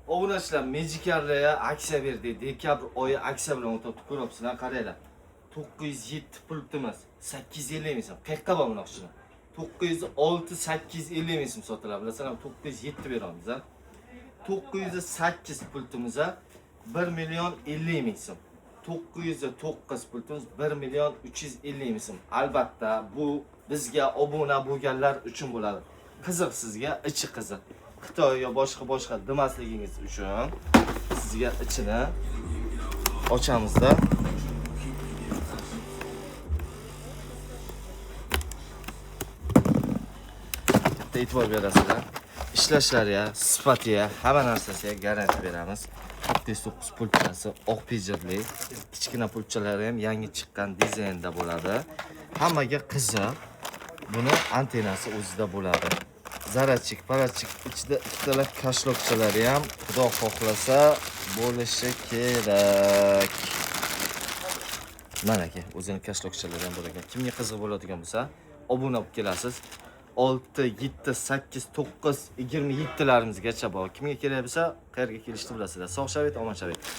Oğunaşlar Magic'larga aksiya berdi. Dekabr oyi aksiya bilan o'tibdi. Ko'ryapsizlar, qaranglar. 907 pul emas, 850 emas. Qayerga bor bunaqa? 906 850 emas sotiladi. Bilasizlar, 907 beramiz ha. 908 pultimizga 1 million 50 ming so'm. 909 pultimiz 1 million 350 ming so'm. Albatta bu bizga obuna bo'lganlar uchun bo'ladi. Qiziq sizga, ichi qiziq. Xitoy yo boshqa demasligingiz uchun sizga ichini ochamizda. Bitta e'tibor berasizlar. Ishlashlariga, sifatiga, hamma narsasiga garantiya beramiz. 9 pulchasi oq pejirli, kichkina pulchalari ham yangi chiqqan dizaynda bo'ladi. Hammaga qiziq. Buni antennasi o'zida bo'ladi. Zarachik, parachik ichida ikkitala kashlokchalari ham xudo xohlasa bo'lishi kerak. Mana aka, o'zining kashlokchalari ham bor ekan. Kimga qiziq bo'ladigan bo'lsa, obuna bo'lib kelasiz. 6, 7, 8, 9, 27 larimizgacha bor. Kimga kerak bo'lsa, qayerga kelishni bilasizlar. Sog' shavit, omon shavit.